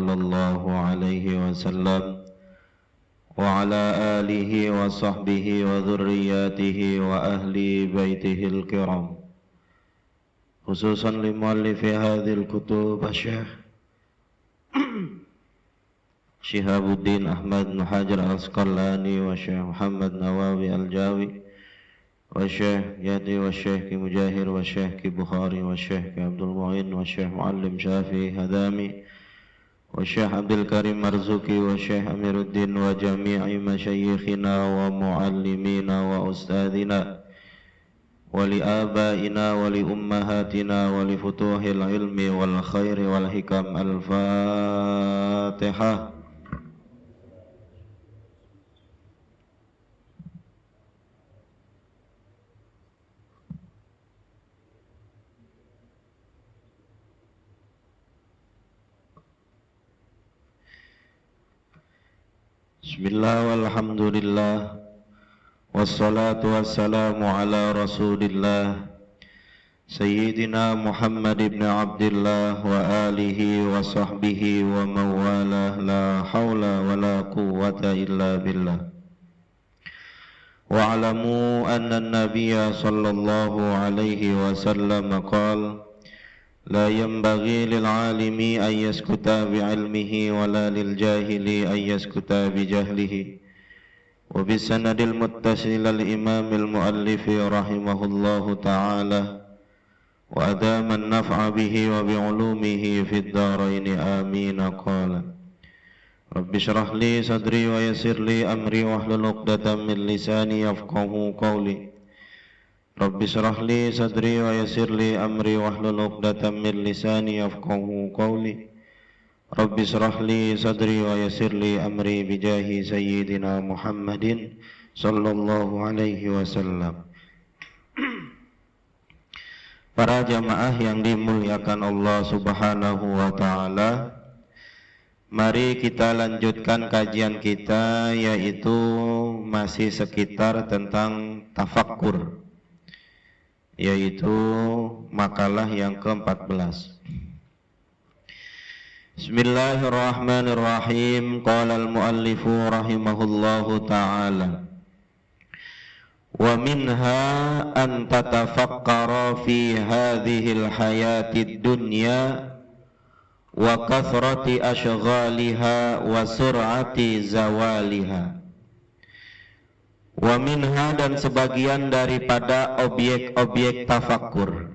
sallallahu alaihi wasallam wa ala alihi wa sahbihi wa dhurriyyatihi wa ahli baitihil kiram, khususan li muallifi hadhil kutub Syekh Syihabuddin Ahmad bin Hajar Al-Asqalani wa Syekh Muhammad Nawawi Al-Jawi wa Syekh Yadi wa Syekh Mujahir wa Syekh Bukhari wa Syekh Abdul Mu'in wa Syekh Muallim Syafi'i Hadami wa Syekh Abdul Karim Marzuki wa Syekh Amiruddin wa jami'i masyayikhina wa muallimina wa ustadina wa li abaina wa li ummahatina wa li futuhil ilmi wal khairi wal hikam. Al-Fatihah. Bismillah walhamdulillah wassalatu wassalamu ala rasulillah Sayyidina Muhammad ibn Abdillah wa alihi wa sahbihi wa mawalah, la hawla wa la quwwata illa billah. Wa'alamu anna an-nabiyya sallallahu alaihi wasallam qala la yanbaghi lil alimi an yaskuta bi ilmihi wa la lil jahili an yaskuta bi jahlihi. Wa bi sanadil muttasil al imam al muallif rahimahullahu ta'ala wa adama an-naf'a bihi wa bi ulumihi fid darain amin. Qala rabbi shrah li sadri wa yassir li amri wahlul 'uqdatam min lisani yafqahu qawli. Rabbi shrah li sadri wa yassir li amri wahlul 'uqdatam min lisani yafqahu qawli. Rabbi shrah li sadri wa yassir li amri bijahi sayyidina Muhammadin sallallahu alaihi wasallam. Para jamaah yang dimuliakan Allah Subhanahu wa taala, mari kita lanjutkan kajian kita, yaitu masih sekitar tentang tafakkur, yaitu makalah yang ke-14. Bismillahirrahmanirrahim. Qala al-muallifu rahimahullahu ta'ala wa minha an tatafakkara fi hadhil hayatid dunya wa kathrati ashghaliha wa sur'ati zawaliha. Wa minha, dan sebagian daripada objek-objek tafakkur,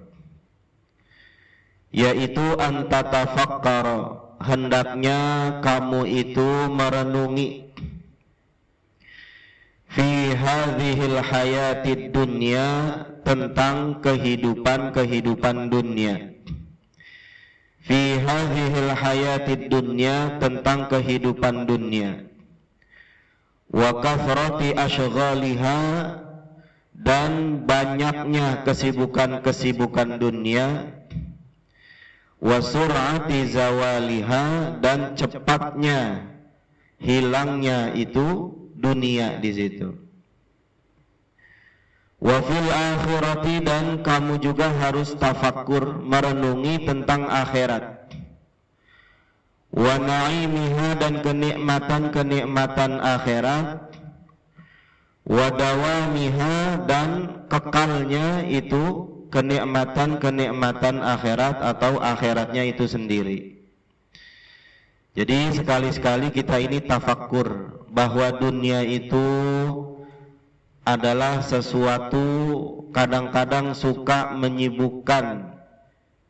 yaitu antatafakkar, hendaknya kamu itu merenungi, fi hadhil hayatid dunya, tentang kehidupan dunia. Fi hadhil hayatid dunya, tentang kehidupan dunia. Wa kathrati ashghaliha, dan banyaknya kesibukan-kesibukan dunia. Wa sur'ati zawaliha, dan cepatnya hilangnya itu dunia di situ. Wa fil akhirati, dan kamu juga harus tafakkur, merenungi tentang akhirat. Wa na'imiha, dan kenikmatan-kenikmatan akhirat. Wa dawamiha, dan kekalnya itu kenikmatan-kenikmatan akhirat atau akhiratnya itu sendiri. Jadi sekali-sekali kita ini tafakkur bahwa dunia itu adalah sesuatu kadang-kadang suka menyibukkan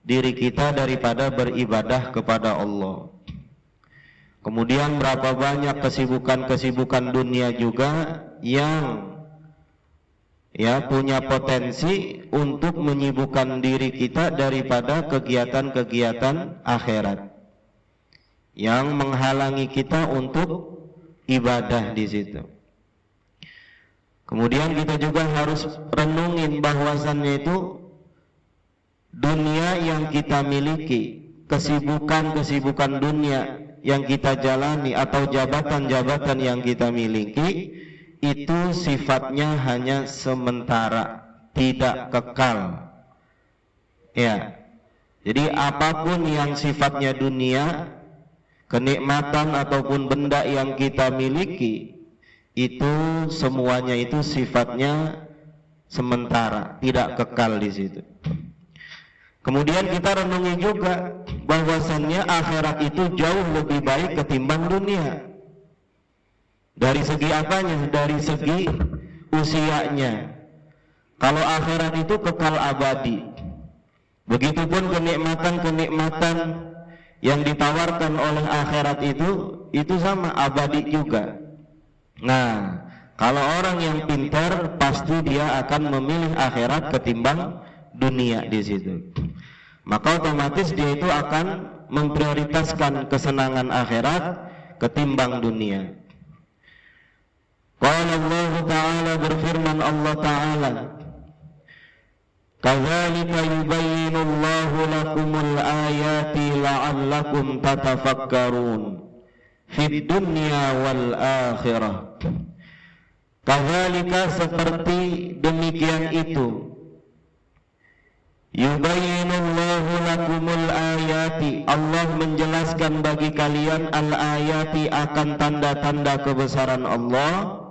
diri kita daripada beribadah kepada Allah. Kemudian berapa banyak kesibukan-kesibukan dunia juga yang punya potensi untuk menyibukkan diri kita daripada kegiatan-kegiatan akhirat, yang menghalangi kita untuk ibadah di situ. Kemudian kita juga harus renungin bahwasannya itu dunia yang kita miliki, kesibukan-kesibukan dunia yang kita jalani atau jabatan-jabatan yang kita miliki, itu sifatnya hanya sementara, tidak kekal. Ya. Jadi apapun yang sifatnya dunia, kenikmatan ataupun benda yang kita miliki itu semuanya itu sifatnya sementara, tidak kekal di situ. Kemudian kita renungi juga bahwasannya akhirat itu jauh lebih baik ketimbang dunia. Dari segi apanya? Dari segi usianya. Kalau akhirat itu kekal abadi. Begitupun kenikmatan-kenikmatan yang ditawarkan oleh akhirat itu sama abadi juga. Nah, kalau orang yang pintar pasti dia akan memilih akhirat ketimbang dunia di situ. Maka otomatis dia itu akan memprioritaskan kesenangan akhirat ketimbang dunia. Qala Allah Ta'ala, berfirman Allah Ta'ala, kadzalika yubayyinu Allahu lakumul ayati la'allakum tatafakkarun fid dunya wal akhirah. Kadzalika, seperti demikian itu, yubayyinu Allahu lakumul ayati, Allah menjelaskan bagi kalian al-ayati, akan tanda-tanda kebesaran Allah,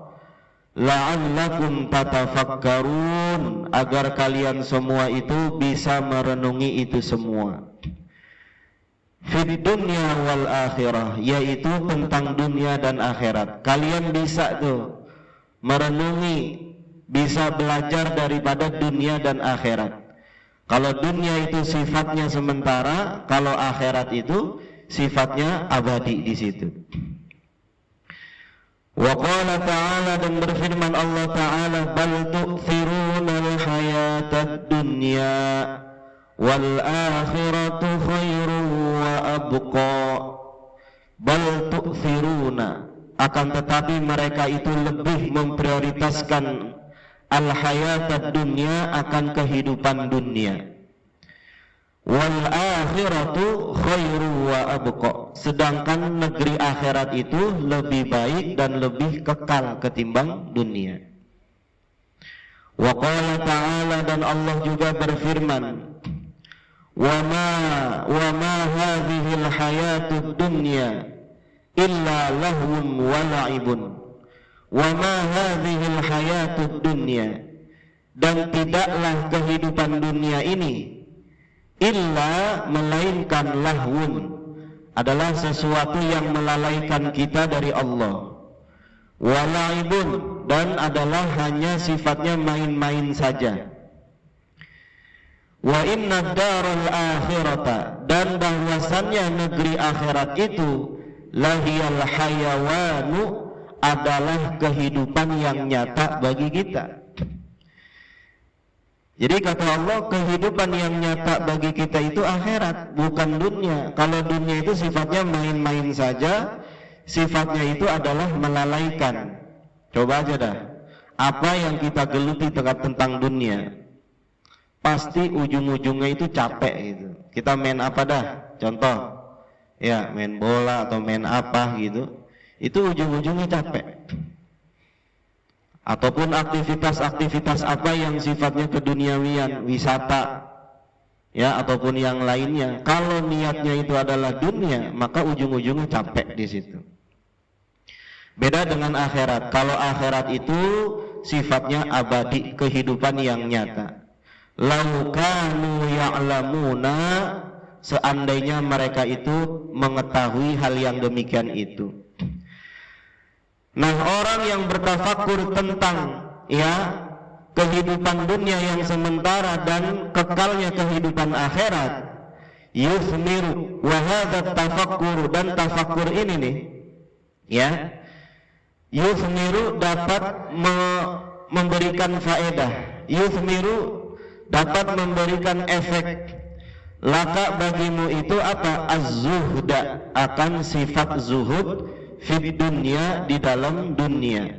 la'allakum tatafakkarun, agar kalian semua itu bisa merenungi itu semua. Fid dunya wal akhirah, yaitu tentang dunia dan akhirat. Kalian bisa tuh merenungi, bisa belajar daripada dunia dan akhirat. Kalau dunia itu sifatnya sementara, kalau akhirat itu sifatnya abadi di situ. Wa qala ta'ala, dan berfirman Allah Ta'ala, bal tu'thirunal hayatad dunya wal akhiratu khairun wa abqa. Bal tu'thiruna, akan tetapi mereka itu lebih memprioritaskan al-hayatad dunya, akan kehidupan dunia. Wal akhiratu khairu wa abqa, sedangkan negeri akhirat itu lebih baik dan lebih kekal ketimbang dunia. Wa qala ta'ala, dan Allah juga berfirman, wa ma hadhihi al-hayatud dunya illa lahwun wa la'ibun. Wa ma hadhihi al-hayatud dunya, dan tidaklah kehidupan dunia ini, illa, melainkan lahwun, adalah sesuatu yang melalaikan kita dari Allah. Walaibun, dan adalah hanya sifatnya main-main saja. Wa inna daral akhirata, dan bahwasannya negeri akhirat itu, lahiyal hayawanu, adalah kehidupan yang nyata bagi kita. Jadi kata Allah, kehidupan yang nyata bagi kita itu akhirat, bukan dunia. Kalau dunia itu sifatnya main-main saja, sifatnya itu adalah melalaikan. Coba aja dah, apa yang kita geluti tentang dunia, pasti ujung-ujungnya itu capek gitu. Kita main apa dah? Contoh, ya main bola atau main apa gitu, itu ujung-ujungnya capek. Ataupun aktivitas-aktivitas apa yang sifatnya keduniawian, wisata, ya, ataupun yang lainnya. Kalau niatnya itu adalah dunia, maka ujung-ujungnya capek di situ. Beda dengan akhirat. Kalau akhirat itu sifatnya abadi, kehidupan yang nyata. Lau kanu ya'lamuna, seandainya mereka itu mengetahui hal yang demikian itu. Nah, orang yang bertafakur tentang kehidupan dunia yang sementara dan kekalnya kehidupan akhirat, yusmiru wa hadza tafakkur, dan tafakur ini nih, yusmiru dapat memberikan faedah, yusmiru dapat memberikan efek. Laka, bagimu itu apa? Az-zuhda, akan sifat zuhud fid dunya, di dalam dunia,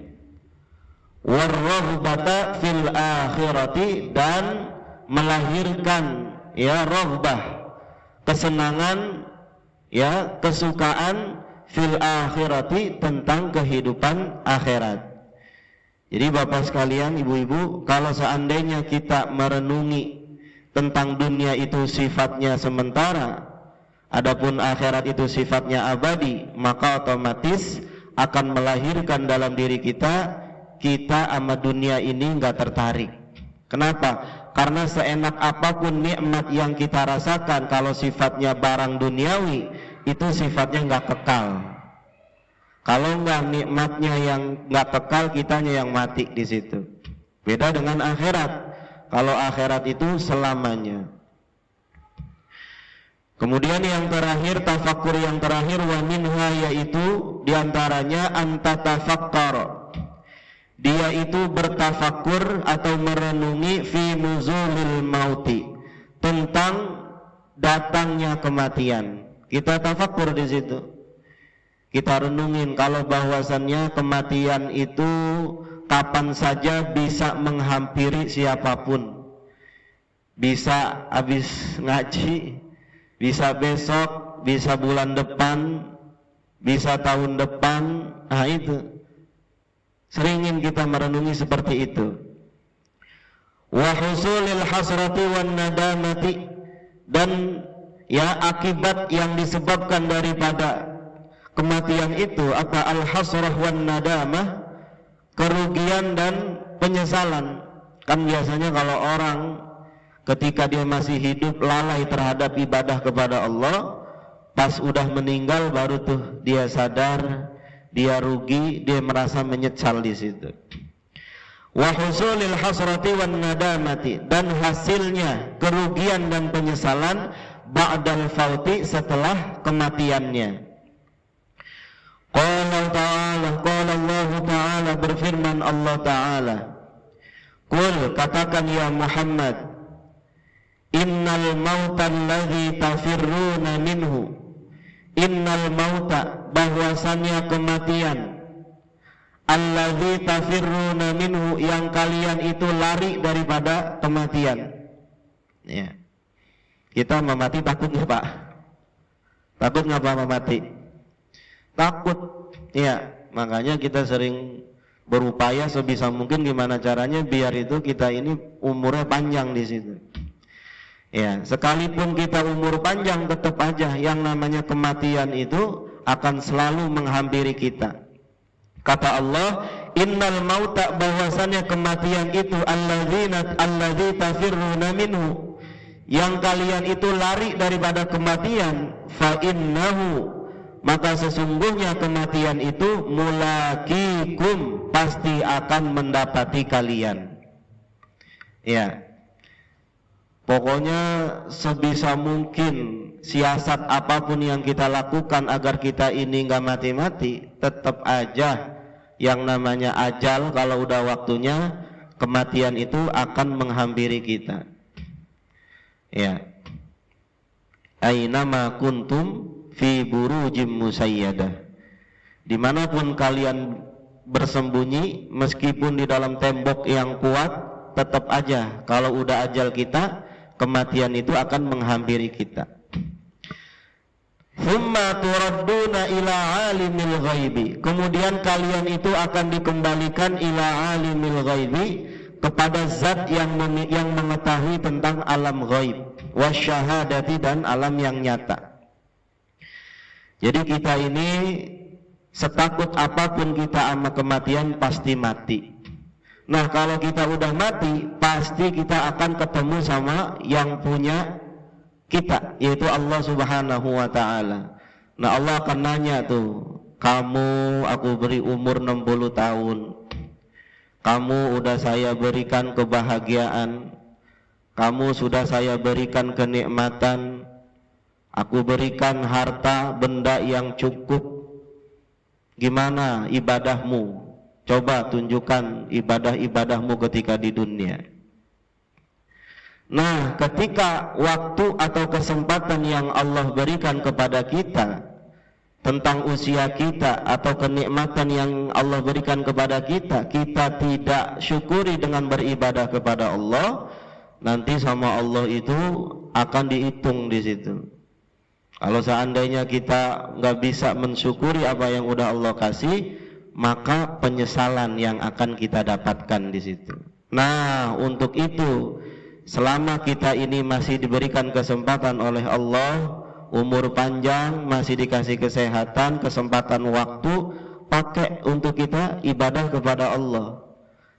warraghbata fil akhirati, dan melahirkan raghbah, kesenangan, kesukaan fil akhirati, tentang kehidupan akhirat. Jadi Bapak sekalian, ibu-ibu, kalau seandainya kita merenungi tentang dunia itu sifatnya sementara, Adapun akhirat itu sifatnya abadi, maka otomatis akan melahirkan dalam diri kita sama dunia ini nggak tertarik. Kenapa? Karena seenak apapun nikmat yang kita rasakan, kalau sifatnya barang duniawi, itu sifatnya nggak kekal. Kalau nggak nikmatnya yang nggak kekal, kitanya yang mati di situ. Beda dengan akhirat. Kalau akhirat itu selamanya. Kemudian yang terakhir, tafakkur yang terakhir, wa minha, yaitu diantaranya antatafakkar. Dia itu bertafakkur atau merenungi fi nuzulil mauti, tentang datangnya kematian. Kita tafakkur di situ. Kita renungin kalau bahwasannya kematian itu kapan saja bisa menghampiri siapapun. Bisa habis ngaji, bisa besok, bisa bulan depan, bisa tahun depan. Nah itu seringin kita merenungi seperti itu. Wa husulil hasrati wan nadamati, dan ya akibat yang disebabkan daripada kematian itu apa? Al hasrah wan nadamah, kerugian dan penyesalan. Kan biasanya kalau orang ketika dia masih hidup lalai terhadap ibadah kepada Allah, pas udah meninggal baru tuh dia sadar dia rugi, dia merasa menyesal di situ. Wa husulil hasrati wan nadamati, dan hasilnya kerugian dan penyesalan ba'dal fauti, setelah kematiannya. Qala ta'ala, qala Allah ta'ala, berfirman Allah ta'ala, qul, katakan ya Muhammad, innal mauta alladhi tafirruna minhu, innal mauta, bahwasannya kematian, alladzi tafirruna minhu, yang kalian itu lari daripada kematian. Ya. Kita mau mati takut nggak Pak? Takut nggak Pak mau mati? Takut. Ya, makanya kita sering berupaya sebisa mungkin gimana caranya biar itu kita ini umurnya panjang di situ. Ya, sekalipun kita umur panjang, tetap aja yang namanya kematian itu akan selalu menghampiri kita. Kata Allah, innal mauta, bahwasannya kematian itu alladzi tafirruna minhu, yang kalian itu lari daripada kematian, fa innahu, maka sesungguhnya kematian itu mulaqikum, pasti akan mendapati kalian. Ya. Pokoknya sebisa mungkin siasat apapun yang kita lakukan agar kita ini nggak mati-mati, tetap aja yang namanya ajal, kalau udah waktunya kematian itu akan menghampiri kita. Ya. Ainama kuntum fi burujim musayyadah. Dimanapun kalian bersembunyi, meskipun di dalam tembok yang kuat, tetap aja kalau udah ajal kita, kematian itu akan menghampiri kita. Thumma turadduna ila alimil ghaibi, kemudian kalian itu akan dikembalikan ila alimil ghaibi, kepada zat yang mengetahui tentang alam ghaib, wasyahadati, dan alam yang nyata. Jadi kita ini setakut apapun kita sama kematian, pasti mati. Nah kalau kita udah mati, pasti kita akan ketemu sama yang punya kita, yaitu Allah subhanahu wa ta'ala. Nah Allah akan nanya tuh, kamu aku beri umur 60 tahun, kamu udah saya berikan kebahagiaan, kamu sudah saya berikan kenikmatan, aku berikan harta benda yang cukup, gimana ibadahmu? Coba tunjukkan ibadah-ibadahmu ketika di dunia. Nah, ketika waktu atau kesempatan yang Allah berikan kepada kita tentang usia kita atau kenikmatan yang Allah berikan kepada kita, kita tidak syukuri dengan beribadah kepada Allah, nanti sama Allah itu akan dihitung di situ. Kalau seandainya kita nggak bisa mensyukuri apa yang udah Allah kasih, maka penyesalan yang akan kita dapatkan di situ. Nah, untuk itu selama kita ini masih diberikan kesempatan oleh Allah umur panjang, masih dikasih kesehatan, kesempatan waktu, pakai untuk kita ibadah kepada Allah.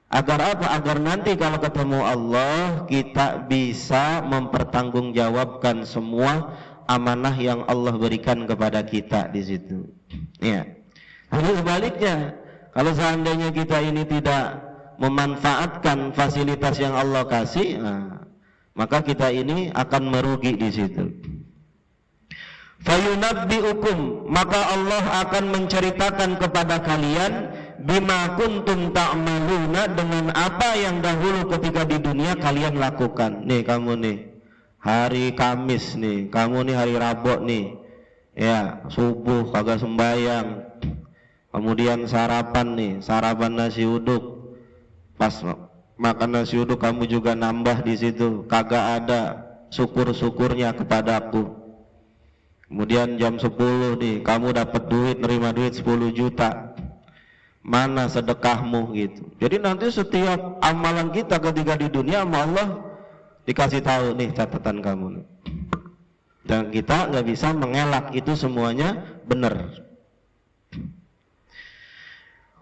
Agar apa? Agar nanti kalau ketemu Allah kita bisa mempertanggungjawabkan semua amanah yang Allah berikan kepada kita di situ. Ya. Tapi sebaliknya, kalau seandainya kita ini tidak memanfaatkan fasilitas yang Allah kasih, maka kita ini akan merugi di situ. Fayunabbi'ukum, maka Allah akan menceritakan kepada kalian bima kuntum ta'maluna, dengan apa yang dahulu ketika di dunia kalian lakukan. Nih kamu nih hari Kamis nih, kamu nih hari Rabu nih, ya subuh kagak sembayang, kemudian sarapan nasi uduk, pas makan nasi uduk kamu juga nambah di situ, kagak ada syukur-syukurnya kepadaku. Kemudian jam 10 nih kamu dapat duit, nerima duit 10 juta, mana sedekahmu gitu. Jadi nanti setiap amalan kita ketika di dunia sama Allah dikasih tahu, nih catatan kamu nih. Dan kita nggak bisa mengelak, itu semuanya benar.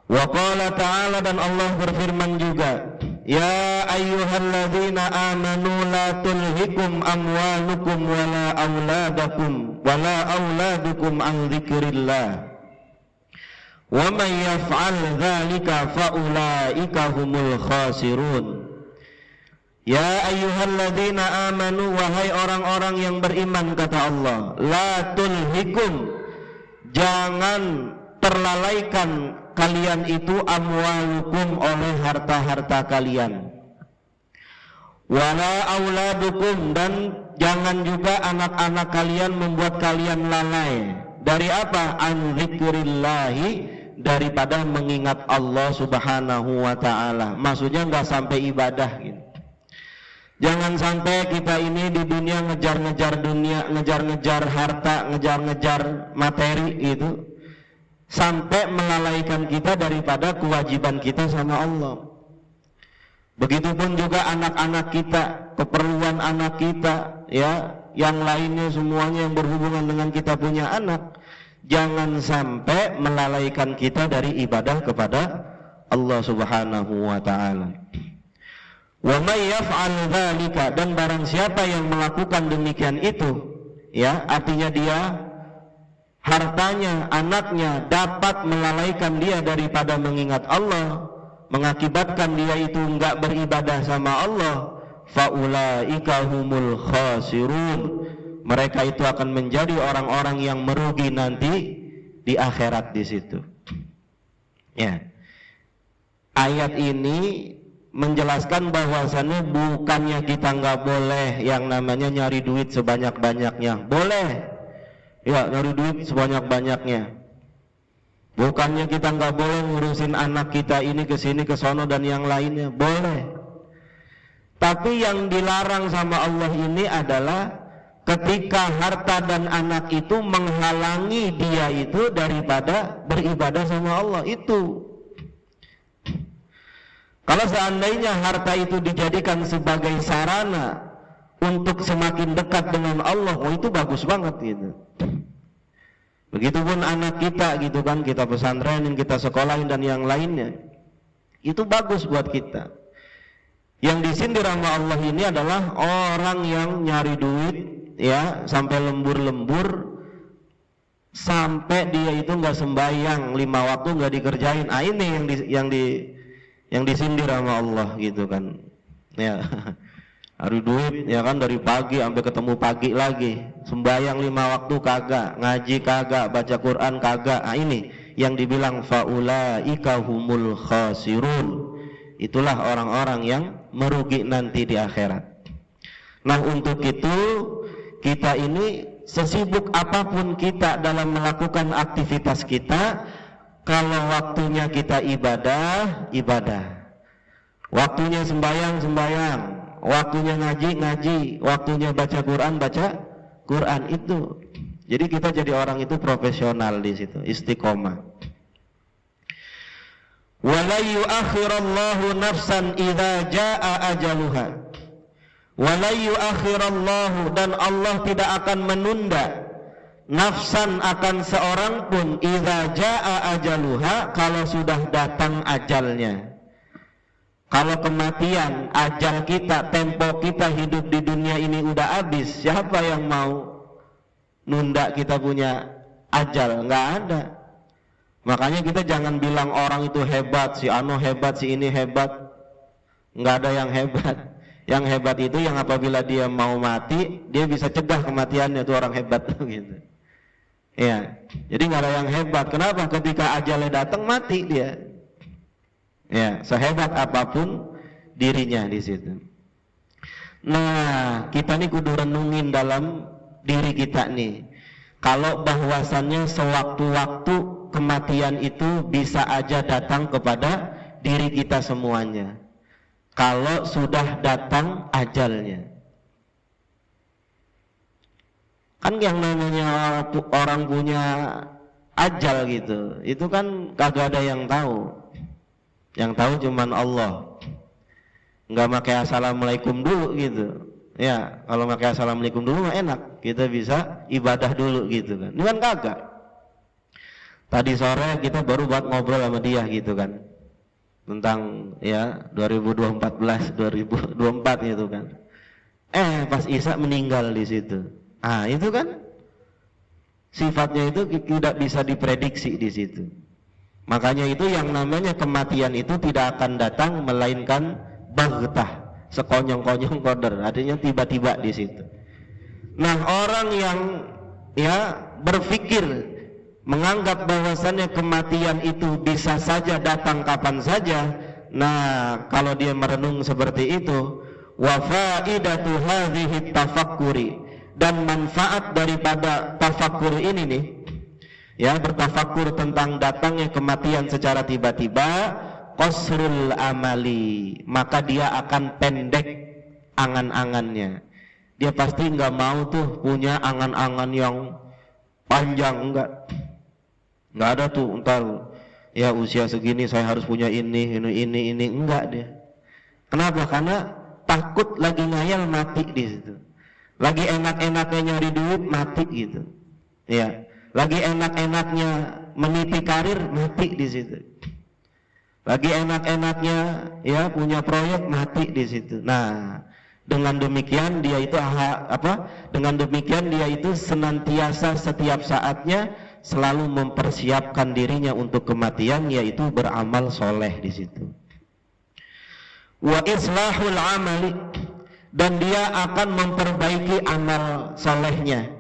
Wa qala ta'ala, dan Allah berfirman juga, ya ayyuhalladzina amanu la tulhikum amwalukum wala auladukum an dzikrillah wa man yaf'al dzalika fa ulaika humul khasirun. Ya ayyuhalladzina amanu, wahai orang-orang yang beriman, kata Allah, la tulhikum, jangan terlalaikan kalian itu amwalukum, oleh harta-harta kalian, wala auladukum, dan jangan juga anak-anak kalian membuat kalian lalai dari apa? An dzikrillahi, daripada mengingat Allah subhanahu wa ta'ala. Maksudnya nggak sampai ibadah gitu. Jangan sampai kita ini di dunia ngejar-ngejar dunia, ngejar-ngejar harta, ngejar-ngejar materi gitu, sampai melalaikan kita daripada kewajiban kita sama Allah. Begitupun juga anak-anak kita, keperluan anak kita, ya, yang lainnya semuanya yang berhubungan dengan kita punya anak, jangan sampai melalaikan kita dari ibadah kepada Allah subhanahu wa ta'ala. Wa may yaf'al dzalika, dan barang siapa yang melakukan demikian itu, ya, artinya dia hartanya, anaknya dapat melalaikan dia daripada mengingat Allah, mengakibatkan dia itu enggak beribadah sama Allah, faulaika humul khasirun, mereka itu akan menjadi orang-orang yang merugi nanti di akhirat di situ. Ya. Ayat ini menjelaskan bahwasannya bukannya kita enggak boleh yang namanya nyari duit sebanyak-banyaknya. Boleh. Ya, nyari duit sebanyak-banyaknya. Bukannya kita nggak boleh ngurusin anak kita ini ke sini ke sono dan yang lainnya, boleh. Tapi yang dilarang sama Allah ini adalah ketika harta dan anak itu menghalangi dia itu daripada beribadah sama Allah itu. Kalau seandainya harta itu dijadikan sebagai sarana untuk semakin dekat dengan Allah, oh itu bagus banget gitu. Begitupun anak kita gitu kan, kita pesantrenin, kita sekolahin dan yang lainnya, itu bagus buat kita. Yang disindir sama Allah ini adalah orang yang nyari duit, ya, sampai lembur-lembur, sampai dia itu nggak sembahyang 5 waktu, nggak dikerjain. Ini yang disindir sama Allah gitu kan, ya. Hari duit, ya kan, dari pagi sampai ketemu pagi lagi, sembahyang 5 waktu kagak, ngaji kagak, baca Quran kagak. Ini yang dibilang faulaika humul khasirun, itulah orang-orang yang merugi nanti di akhirat. Nah, untuk itu kita ini sesibuk apapun kita dalam melakukan aktivitas kita, kalau waktunya kita ibadah, waktunya sembahyang, waktunya ngaji, waktunya baca Quran itu. Jadi kita jadi orang itu profesional di situ, istiqomah. Wala yu'akhirallahu nafsan idza jaa ajaluha. Wala yu'akhirallahu, dan Allah tidak akan menunda nafsan akan seorang pun idza jaa ajaluha, kalau sudah datang ajalnya. Kalau kematian, ajal kita, tempo kita hidup di dunia ini udah habis, siapa yang mau nunda kita punya ajal? Nggak ada. Makanya kita jangan bilang orang itu hebat, si anu hebat, si ini hebat. Nggak ada yang hebat. Yang hebat itu yang apabila dia mau mati, dia bisa cegah kematiannya, itu orang hebat gitu. Ya, jadi nggak ada yang hebat. Kenapa? Ketika ajalnya datang mati dia. Ya, sehebat apapun dirinya di situ. Nah, kita nih kudu renungin dalam diri kita nih. Kalau bahwasannya sewaktu-waktu kematian itu bisa aja datang kepada diri kita semuanya. Kalau sudah datang ajalnya. Kan yang namanya orang punya ajal gitu, itu kan kagak ada yang tahu. Yang tahu cuman Allah. Nggak pakai assalamualaikum dulu gitu. Ya, kalau pakai assalamualaikum dulu mah enak, kita bisa ibadah dulu gitu kan. Ini kan kagak. Tadi sore kita baru buat ngobrol sama dia gitu kan, tentang ya 2024 gitu kan. Pas Isa meninggal di situ. Itu kan sifatnya itu tidak bisa diprediksi di situ. Makanya itu yang namanya kematian itu tidak akan datang melainkan baghtah, sekonyong-konyong koder, artinya tiba-tiba di situ. Nah, orang yang ya berpikir menganggap bahwasannya kematian itu bisa saja datang kapan saja, nah kalau dia merenung seperti itu, wa faidatu hadhihi tafakkuri, dan manfaat daripada tafakkur ini nih, ya, bertafakur tentang datangnya kematian secara tiba-tiba, qasrul amali, maka dia akan pendek angan-angannya. Dia pasti nggak mau tuh punya angan-angan yang panjang, nggak ada tuh entar ya usia segini saya harus punya ini, enggak dia. Kenapa? Karena takut lagi ngayal mati di situ. Lagi enak-enaknya nyari duit mati gitu. Ya. Lagi enak-enaknya meniti karir mati di situ. Lagi enak-enaknya ya punya proyek mati di situ. Nah, dengan demikian dia itu Dengan demikian dia itu senantiasa setiap saatnya selalu mempersiapkan dirinya untuk kematian, yaitu beramal soleh di situ. Wa islahul amali, dan dia akan memperbaiki amal solehnya.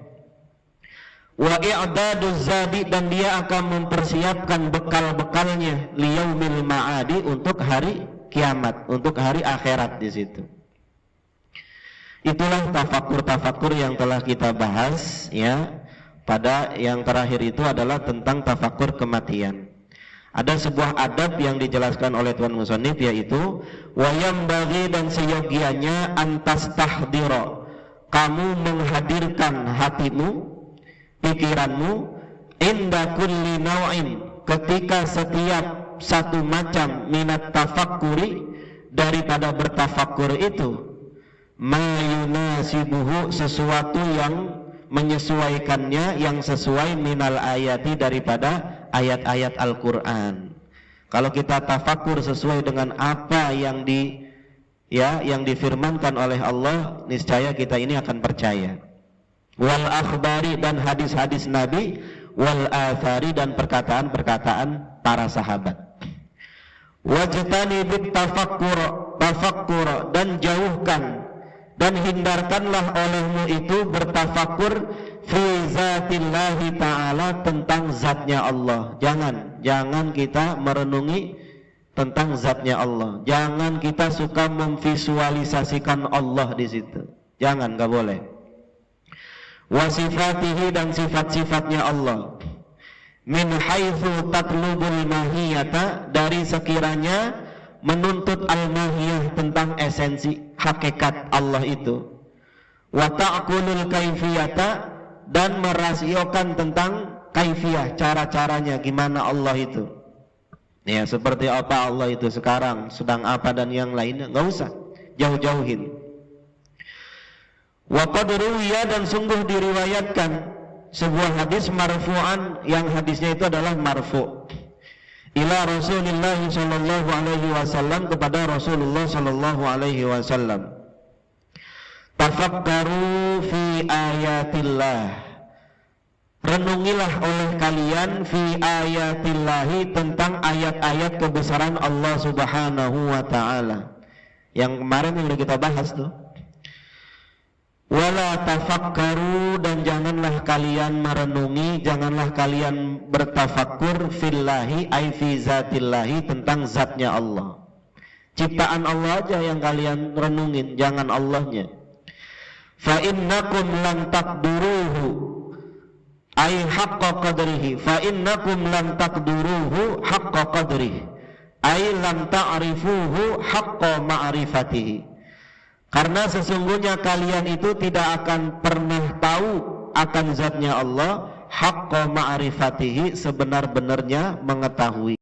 Wa i'daduz zadi, dan dia akan mempersiapkan bekal-bekalnya liyaumil ma'adi, untuk hari kiamat, untuk hari akhirat di situ. Itulah tafakur yang telah kita bahas ya. Pada yang terakhir itu adalah tentang tafakur kematian. Ada sebuah adab yang dijelaskan oleh Tuan Musannif, yaitu wayam bagi, dan seyogianya antas tahdiro, kamu menghadirkan hatimu, pikiranmu, inda kulli naw'in, ketika setiap satu macam minat tafakkuri, daripada bertafakur itu, mayunasibuhu, sesuatu yang menyesuaikannya, yang sesuai minal ayati, daripada ayat-ayat Al-Quran. Kalau kita tafakur sesuai dengan apa yang difirmankan oleh Allah, niscaya kita ini akan percaya. Wal akhbari, dan hadis-hadis Nabi, wal athari, dan perkataan-perkataan para sahabat. Wajtanibit tafakkur, dan jauhkan dan hindarkanlah olehmu itu bertafakur fi zatillahi ta'ala, tentang zatnya Allah. Jangan kita merenungi tentang zatnya Allah. Jangan kita suka memvisualisasikan Allah di situ. Jangan, nggak boleh. Wa sifatihi, dan sifat-sifatnya Allah. Min haitsu tatlubul mahiyata, dari sekiranya menuntut al-mahiyah, tentang esensi hakikat Allah itu. Wa ta'qulul kaifiyata, dan merasiokan tentang kaifiyah, cara-caranya gimana Allah itu. Ya, seperti apa Allah itu sekarang, sedang apa, dan yang lainnya, enggak usah jauh-jauhin. Wa qad ruwiya, dan sungguh diriwayatkan, sebuah hadis marfu'an yang hadisnya itu adalah marfu' ila Rasulillah sallallahu alaihi wasallam, kepada Rasulullah sallallahu alaihi wasallam. Tafakkaru fi ayatillah, renungilah oleh kalian fi ayatillahi, tentang ayat-ayat kebesaran Allah subhanahu wa ta'ala, yang kemarin yang sudah kita bahas tuh. Wala tafakkaru, dan janganlah kalian merenungi, janganlah kalian bertafakkur fillahi ay fi zatillahi, tentang zatnya Allah. Ciptaan Allah aja yang kalian renungin, jangan Allahnya. Fa innakum lam taqduruhu ay haqqa qadrihi, fa innakum lam taqduruhu haqqa qadrihi ay lam ta'rifuhu haqqa ma'rifatihi. Karena sesungguhnya kalian itu tidak akan pernah tahu akan zatnya Allah haqqa ma'rifatihi, sebenar-benarnya mengetahui.